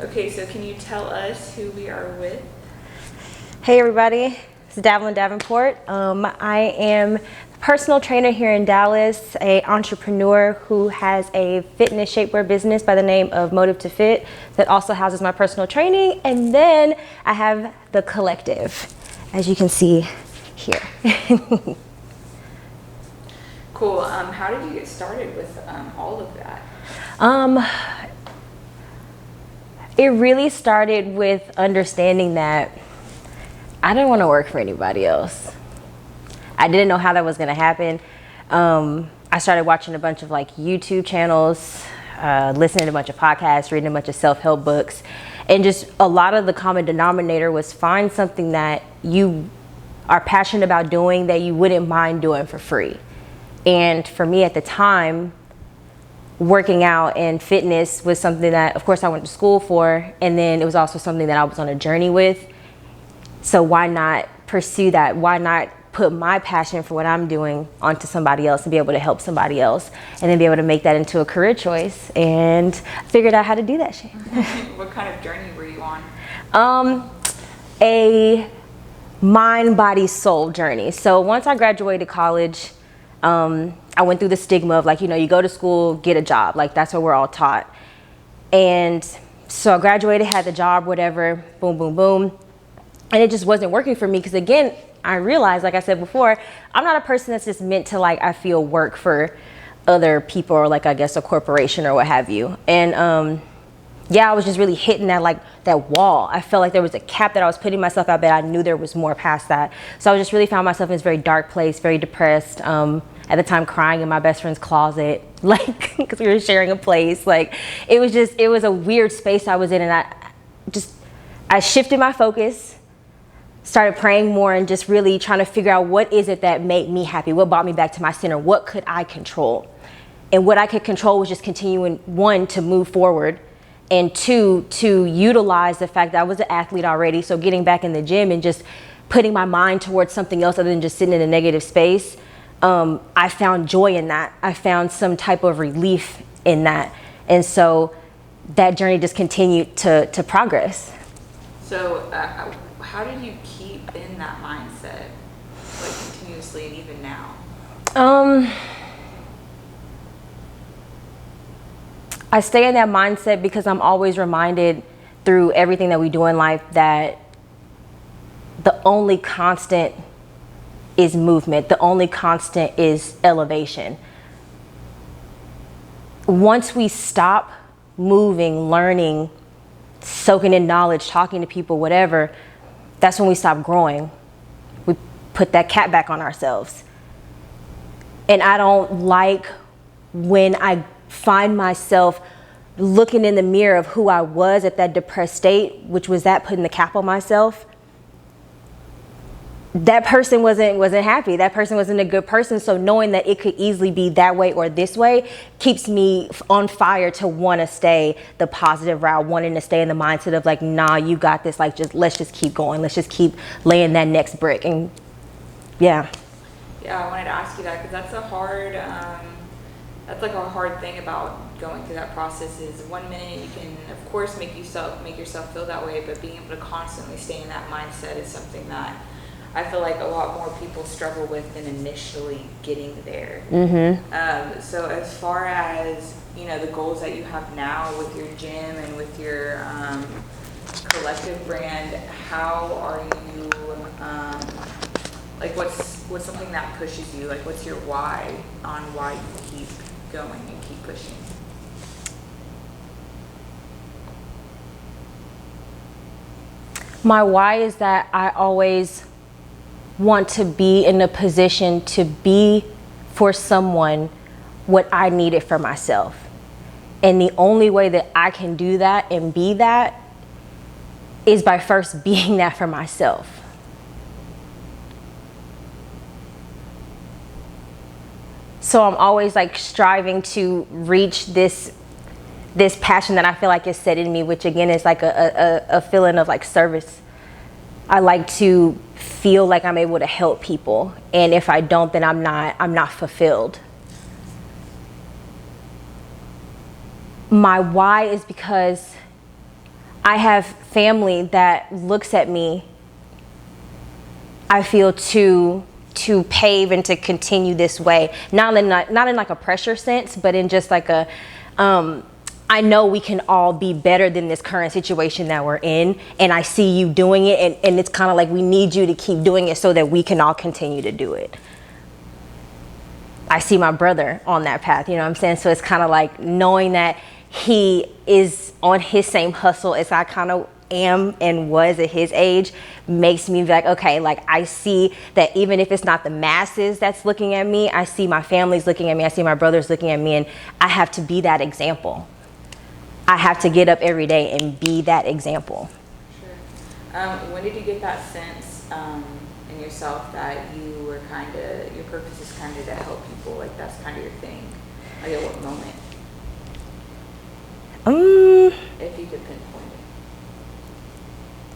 Okay, so can you tell us who we are with? Hey everybody, it's Davelyn Davenport. I am a personal trainer here in Dallas, an entrepreneur who has a fitness shapewear business by the name of Motive to Fit that also houses my personal training. And then I have the collective, as you can see here. Cool. How did you get started with all of that? It really started with understanding that I didn't want to work for anybody else. I didn't know how that was going to happen. I started watching a bunch of YouTube channels, listening to a bunch of podcasts, reading a bunch of self-help books, and just a lot of the common denominator was find something that you are passionate about doing that you wouldn't mind doing for free. And for me at the time, working out and fitness was something that, of course, I went to school for, and then it was also something that I was on a journey with. So why not pursue that? Why not put my passion for what I'm doing onto somebody else and be able to help somebody else and then be able to make that into a career choice? And figured out how to do that shit. What kind of journey were you on? A mind, body, soul journey. So once I graduated college, I went through the stigma of you go to school, get a job. That's what we're all taught. And so I graduated, had the job, whatever, boom, boom, boom. And it just wasn't working for me because, again, I realized, like I said before, I'm not a person that's just meant to, I feel, work for other people or, I guess, a corporation or what have you. And, yeah, I was just really hitting that wall. I felt like there was a cap that I was putting myself at, but I knew there was more past that. So I just really found myself in this very dark place, very depressed. At the time, crying in my best friend's closet, because we were sharing a place. It was a weird space I was in, and I shifted my focus, started praying more, and just really trying to figure out what is it that made me happy, what brought me back to my center, what could I control? And what I could control was just continuing, one, to move forward, and two, to utilize the fact that I was an athlete already, so getting back in the gym and just putting my mind towards something else other than just sitting in a negative space. I found joy in that. I found some type of relief in that. And so that journey just continued to progress. So how did you keep in that mindset, continuously and even now? I stay in that mindset because I'm always reminded through everything that we do in life that the only constant is movement. The only constant is elevation. Once we stop moving, learning, soaking in knowledge, talking to people, whatever, that's when we stop growing. We put that cap back on ourselves. And I don't like when I find myself looking in the mirror of who I was at that depressed state, which was that putting the cap on myself. That person wasn't happy. That person wasn't a good person. So knowing that it could easily be that way or this way keeps me on fire to want to stay the positive route, wanting to stay in the mindset of nah, you got this. Let's just keep going. Let's just keep laying that next brick. And yeah. Yeah, I wanted to ask you that because that's a hard, that's a hard thing about going through that process is 1 minute you can, of course, make yourself feel that way, but being able to constantly stay in that mindset is something that I feel like a lot more people struggle with than initially getting there. Mm-hmm. So as far as, the goals that you have now with your gym and with your collective brand, how are you, what's something that pushes you? What's your why on why you keep going and keep pushing? My why is that I always want to be in a position to be for someone what I needed for myself. And the only way that I can do that and be that is by first being that for myself. So I'm always striving to reach this passion that I feel like is set in me, which again is a feeling of service. I like to feel like I'm able to help people, and if I don't, then I'm not fulfilled. My why is because I have family that looks at me, I feel, to pave and to continue this way, not in like a pressure sense, but in just like a I know we can all be better than this current situation that we're in, and I see you doing it, and it's kind of like we need you to keep doing it so that we can all continue to do it. I see my brother on that path, you know what I'm saying? So it's kind of like knowing that he is on his same hustle as I kind of am and was at his age makes me be like, okay, like I see that even if it's not the masses that's looking at me, I see my family's looking at me, I see my brothers looking at me, and I have to be that example. I have to get up every day and be that example. Sure. When did you get that sense in yourself that you were kind of, your purpose is kind of to help people, like that's kind of your thing? Like at what moment? If you could pinpoint it.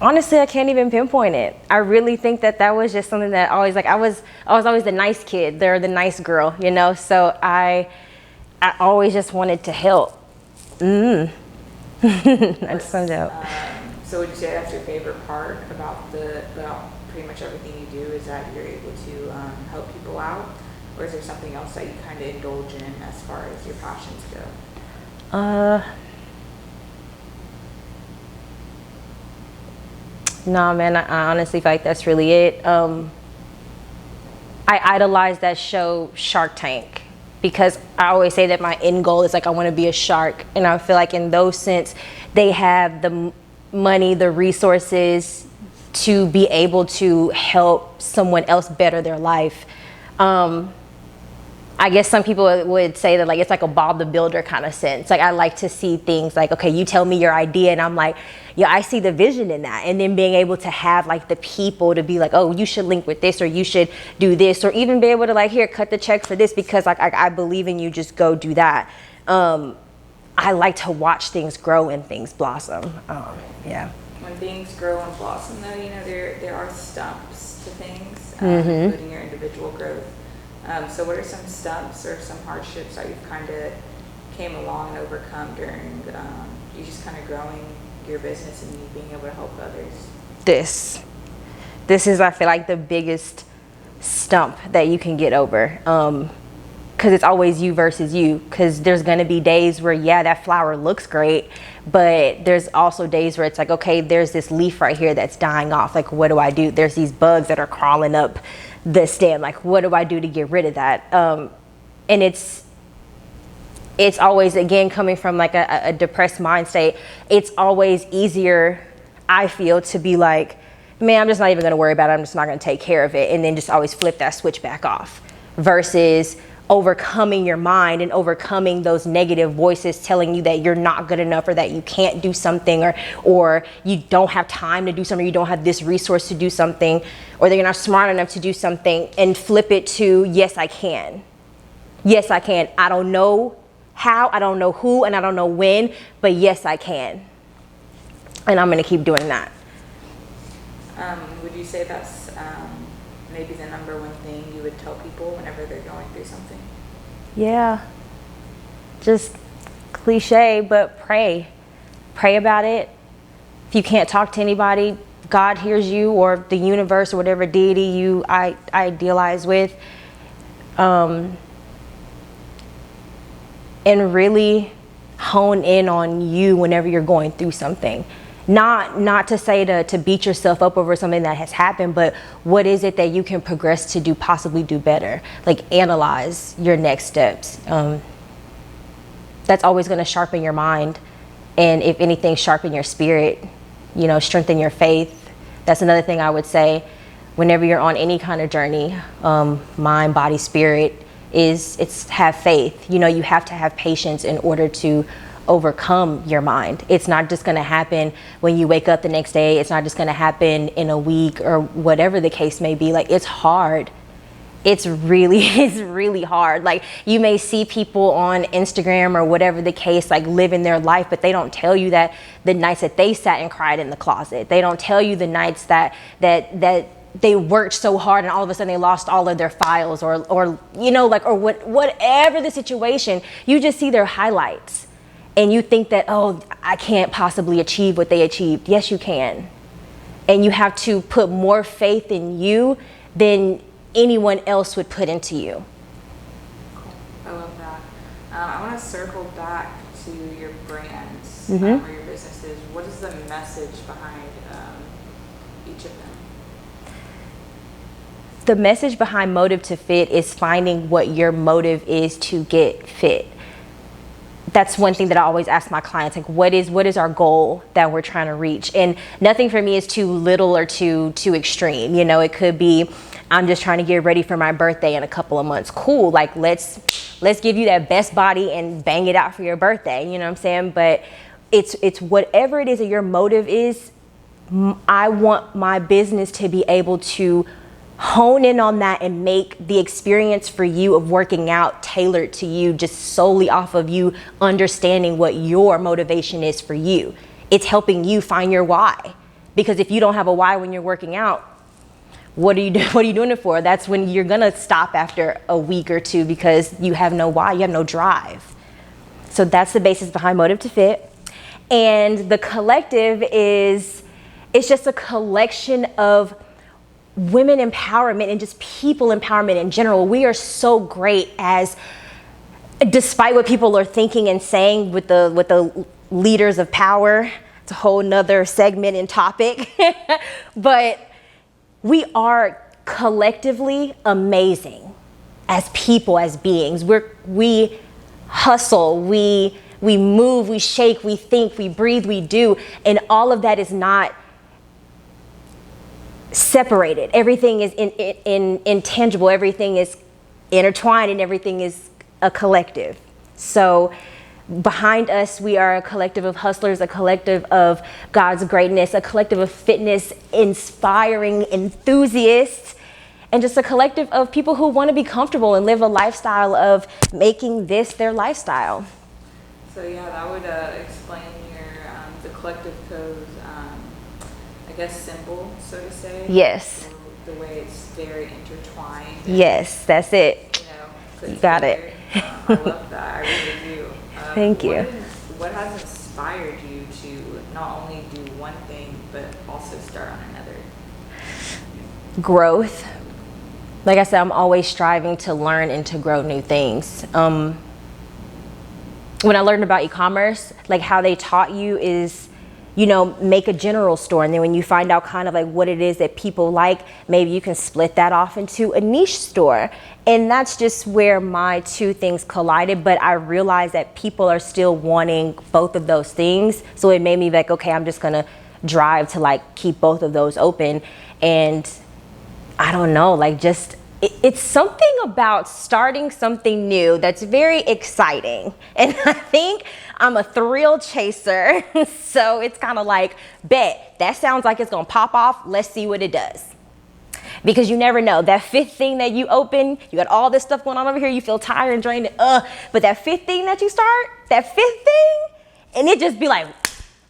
Honestly, I can't even pinpoint it. I really think that was just something that always, like I was always the nice kid, they're the nice girl, you know? So I always just wanted to help. I just wanted to help. So would you say that's your favorite part about pretty much everything you do, is that you're able to help people out? Or is there something else that you kind of indulge in as far as your passions go? Nah, man, I honestly feel like that's really it. I idolize that show Shark Tank because I always say that my end goal is like I want to be a shark, and I feel like in those sense they have the money, the resources to be able to help someone else better their life. I guess some people would say that like it's like a Bob the Builder kind of sense. Like I like to see things like, okay, you tell me your idea and I'm like, yeah, I see the vision in that. And then being able to have like the people to be like, oh, you should link with this, or you should do this, or even be able to like, here, cut the check for this because like I believe in you, just go do that. I like to watch things grow and things blossom. Yeah. When things grow and blossom though, you know, there are stumps to things, including your individual growth. So what are some stumps or some hardships that you've kind of came along and overcome during you just kind of growing your business and you being able to help others? This is, I feel like, the biggest stump that you can get over. Because it's always you versus you. Because there's going to be days where, yeah, that flower looks great, but there's also days where it's like, okay, there's this leaf right here that's dying off. Like, what do I do? There's these bugs that are crawling up the stem. Like, what do I do to get rid of that? And it's always, again, coming from like a depressed mind state, it's always easier, I feel, to be like, man, I'm just not even going to worry about it. I'm just not going to take care of it. And then just always flip that switch back off versus overcoming your mind and overcoming those negative voices telling you that you're not good enough, or that you can't do something, or you don't have time to do something, you don't have this resource to do something, or that you're not smart enough to do something, and flip it to, yes, I can. Yes, I can. I don't know how, I don't know who, and I don't know when, but yes, I can. And I'm going to keep doing that. Would you say that's maybe the number one thing you would tell people whenever they're going through something? Yeah. Just cliche, but pray. Pray about it. If you can't talk to anybody, God hears you, or the universe, or whatever deity you idealize with. And really hone in on you whenever you're going through something. Not to say to beat yourself up over something that has happened, but what is it that you can progress to possibly do better? Like, analyze your next steps. That's always going to sharpen your mind, and if anything, sharpen your spirit, you know, strengthen your faith. That's another thing I would say whenever you're on any kind of journey, mind, body, spirit, it's have faith. You know, you have to have patience in order to overcome your mind. It's not just going to happen when you wake up the next day. It's not just going to happen in a week or whatever the case may be. Like, it's hard. It's really hard. Like, you may see people on Instagram or whatever the case, like living their life, but they don't tell you that the nights that they sat and cried in the closet. They don't tell you the nights that they worked so hard and all of a sudden they lost all of their files, or you know, like, or whatever the situation. You just see their highlights. and you think that, oh, I can't possibly achieve what they achieved. Yes, you can. And you have to put more faith in you than anyone else would put into you. Cool. I love that. I want to circle back to your brands or your businesses. What is the message behind each of them? The message behind Motive to Fit is finding what your motive is to get fit. That's one thing that I always ask my clients, like, what is our goal that we're trying to reach? And nothing for me is too little or too extreme. You know, it could be, I'm just trying to get ready for my birthday in a couple of months. Cool. Like, let's give you that best body and bang it out for your birthday. You know what I'm saying? But it's whatever it is that your motive is. I want my business to be able to hone in on that and make the experience for you of working out tailored to you, just solely off of you understanding what your motivation is for you. It's helping you find your why. Because if you don't have a why when you're working out, what are you doing it for? That's when you're gonna stop after a week or two because you have no why, you have no drive. So that's the basis behind Motive to Fit. And the collective it's just a collection of women empowerment and just people empowerment in general. We are so great as, despite what people are thinking and saying with the leaders of power, it's a whole nother segment and topic, but we are collectively amazing as people, as beings. We hustle, we move, we shake, we think, we breathe, we do, and all of that is not separated. Everything is intangible. Everything is intertwined, and everything is a collective. So behind us, we are a collective of hustlers, a collective of God's greatness, a collective of fitness inspiring enthusiasts, and just a collective of people who want to be comfortable and live a lifestyle of making this their lifestyle. So yeah, that would explain your the collective code's I guess symbol, so to say. Yes. So the way it's very intertwined. Yes, that's it. You know, you got it. I love that. I really do. Thank you. What has inspired you to not only do one thing, but also start on another? Growth. Like I said, I'm always striving to learn and to grow new things. When I learned about e-commerce, like how they taught you is, you know, make a general store, and then when you find out kind of like what it is that people like, maybe you can split that off into a niche store. And that's just where my two things collided, but I realized that people are still wanting both of those things. So it made me like, okay, I'm just gonna drive to like keep both of those open. And I don't know, like just it's something about starting something new that's very exciting. And I think I'm a thrill chaser. So it's kind of like, bet, that sounds like it's gonna pop off. Let's see what it does. Because you never know. That fifth thing that you open, you got all this stuff going on over here, you feel tired and drained, but that fifth thing that you start, that fifth thing, and it just be like,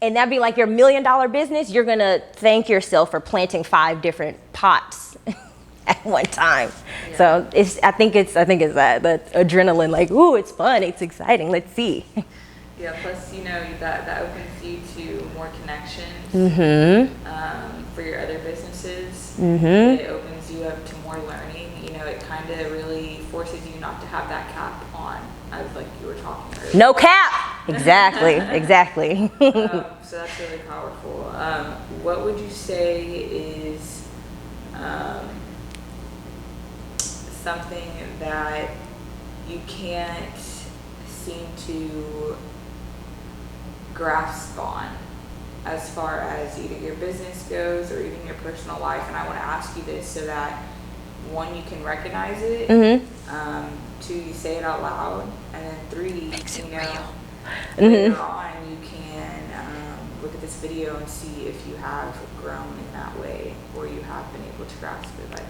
and that'd be like your $1 million business, you're gonna thank yourself for planting 5 different pots at one time. Yeah. So I think it's that adrenaline, like, ooh, it's fun, it's exciting, let's see. Yeah, plus, you know, that opens you to more connections for your other businesses. It opens you up to more learning. You know, it kind of really forces you not to have that cap on, as like you were talking earlier. No cap! Exactly, exactly. So that's really powerful. What would you say is something that you can't seem to grasp on as far as either your business goes or even your personal life? And I want to ask you this so that, one, you can recognize it, 2, you say it out loud, and then 3, you know, later on you can look at this video and see if you have grown in that way or you have been able to grasp it by then.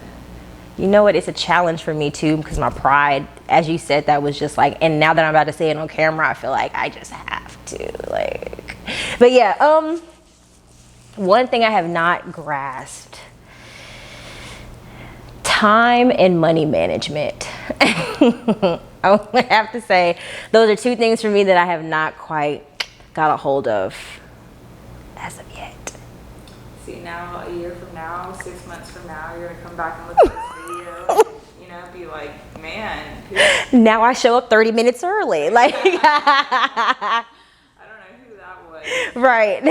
You know what? It's a challenge for me too, because my pride, as you said, that was just like, and now that I'm about to say it on camera, I feel like I just have to, like, but yeah, one thing I have not grasped, Time and money management. I would have to say those are two things for me that I have not quite got a hold of as of yet. See, now a year from now, 6 months from now, you're gonna come back and look at this video and, you know, be like, man, now I show up 30 minutes early. Like I don't know who that was. Right.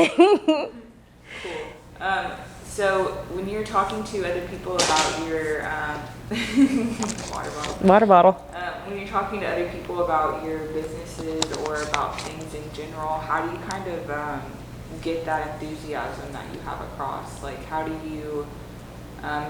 Cool. So when you're talking to other people about your Water bottle. When you're talking to other people about your businesses or about things in general, how do you kind of get that enthusiasm that you have across? Like, how do you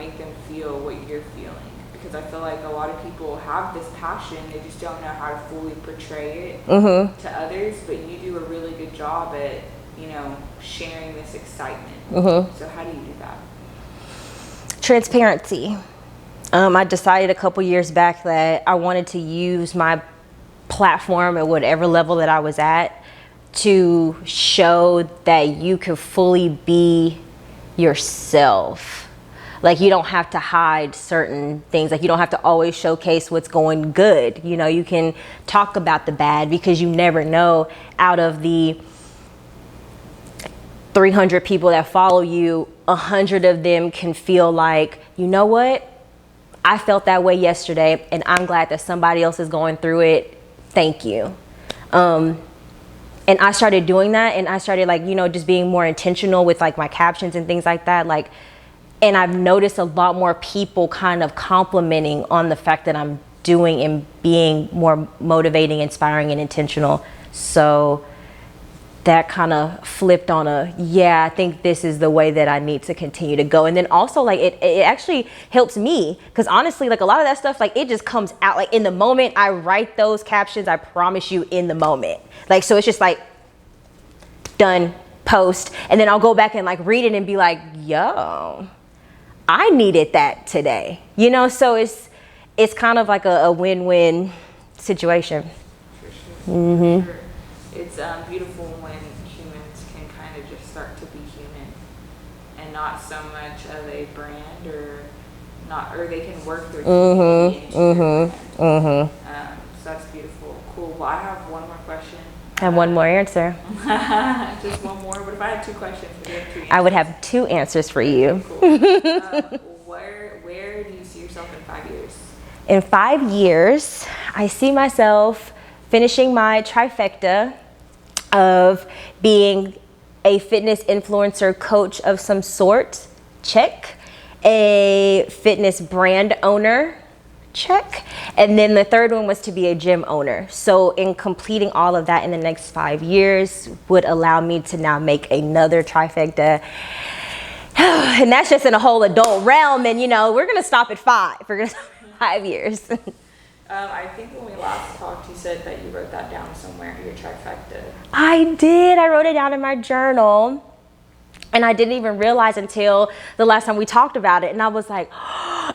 make them feel what you're feeling? Because I feel like a lot of people have this passion, they just don't know how to fully portray it to others, but you do a really good job at, you know, sharing this excitement. So how do you do that? Transparency. I decided a couple years back that I wanted to use my platform at whatever level that I was at to show that you could fully be yourself. Like, you don't have to hide certain things. Like, you don't have to always showcase what's going good. You know, you can talk about the bad, because you never know, out of the 300 people that follow you, 100 of them can feel like, you know what? I felt that way yesterday, and I'm glad that somebody else is going through it. Thank you. And I started doing that, and I started, like, you know, just being more intentional with, like, my captions and things like that. Like, and I've noticed a lot more people kind of complimenting on the fact that I'm doing and being more motivating, inspiring, and intentional. So that kind of flipped on I think this is the way that I need to continue to go. And then also, like, it actually helps me, because honestly, like, a lot of that stuff, like, it just comes out, like, in the moment. I write those captions, I promise you, in the moment. Like, so it's just like, done, post, and then I'll go back and, like, read it and be like, yo, I needed that today, you know? So it's kind of like a win-win situation. For sure. Sure. It's beautiful when humans can kind of just start to be human and not so much of a brand, or they can work their community into their brand. So that's beautiful. Cool. Well, I have one more question. And one more answer. Just one more. What if I had two questions? Would you have two answers? I would have two answers for you. Cool. Where do you see yourself in 5 years? In 5 years, I see myself finishing my trifecta of being a fitness influencer coach of some sort, check. A fitness brand owner, check. And then the third one was to be a gym owner. So in completing all of that in the next 5 years would allow me to now make another trifecta. And that's just in a whole adult realm. And, you know, we're going to stop at 5. We're going to stop at 5 years. I think when we last talked, you said that you wrote that down somewhere, your trifecta. I did. I wrote it down in my journal. And I didn't even realize until the last time we talked about it. And I was like,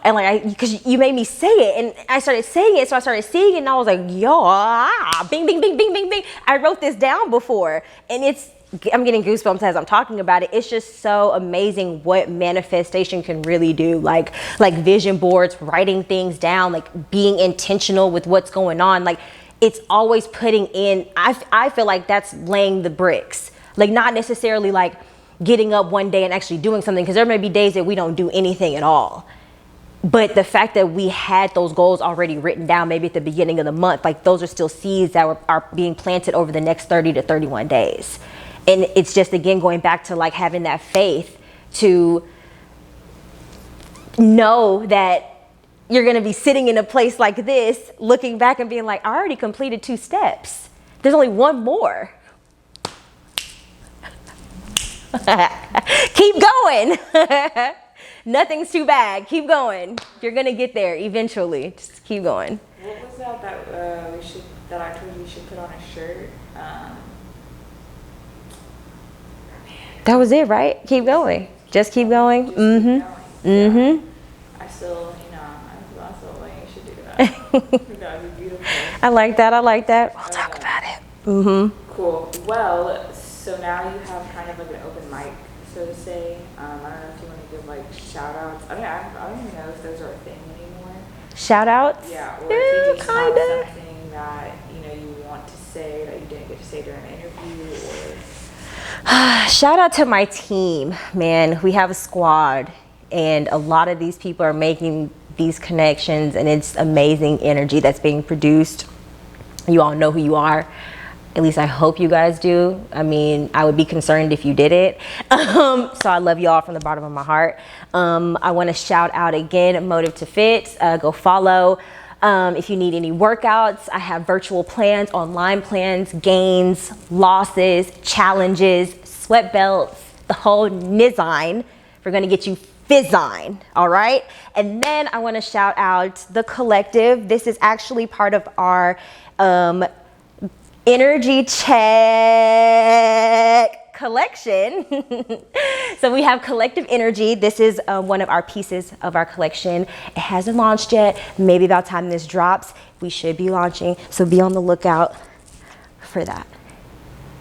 and like, because you made me say it. And I started saying it. So I started seeing it. And I was like, yo, bing, bing, bing, bing, bing, bing. I wrote this down before. And I'm getting goosebumps as I'm talking about it. It's just so amazing what manifestation can really do. Like vision boards, writing things down, like being intentional with what's going on. Like, it's always putting in, I feel like that's laying the bricks. Like, not necessarily like getting up one day and actually doing something, because there may be days that we don't do anything at all. But the fact that we had those goals already written down, maybe at the beginning of the month, like, those are still seeds that are being planted over the next 30 to 31 days. And it's just, again, going back to like having that faith to know that you're going to be sitting in a place like this, looking back and being like, I already completed 2 steps. There's only one more. Keep going. Nothing's too bad. Keep going. You're going to get there eventually. Just keep going. What was that that I told you you should put on a shirt? That was it, right? Keep going. Just keep going. Just keep going. Mm-hmm. I still, I still think you should do that. That would be beautiful. I like that. We'll talk about it. Mm-hmm. Cool. Well, so now you have kind of like an open mic, so to say. I don't know if you want to give like shout outs. I don't even know if those are a thing anymore. Shout outs? Yeah, or if you just have Kinda. something that, you want to say that you didn't get to say during the interview, or Shout out to my team, man. We have a squad, and a lot of these people are making these connections, and it's amazing energy that's being produced. You all know who you are. At least I hope you guys do. I mean, I would be concerned if you did it. So I love you all from the bottom of my heart. I want to shout out again, Motive to Fit. Go follow. If you need any workouts, I have virtual plans, online plans, gains, losses, challenges, sweat belts, the whole nizine. We're going to get you Fizzine, all right? And then I want to shout out the collective. This is actually part of our energy check collection. So we have collective energy. This is one of our pieces of our collection. It hasn't launched yet. Maybe about time this drops, we should be launching. So be on the lookout for that.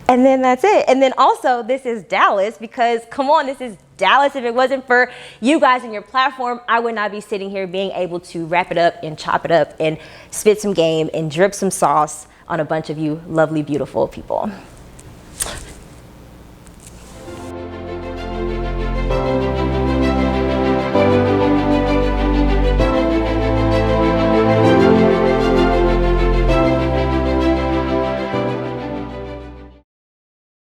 And then that's it. And then also this is Dallas, because come on, this is Dallas. If it wasn't for you guys and your platform, I would not be sitting here being able to wrap it up and chop it up and spit some game and drip some sauce on a bunch of you lovely, beautiful people.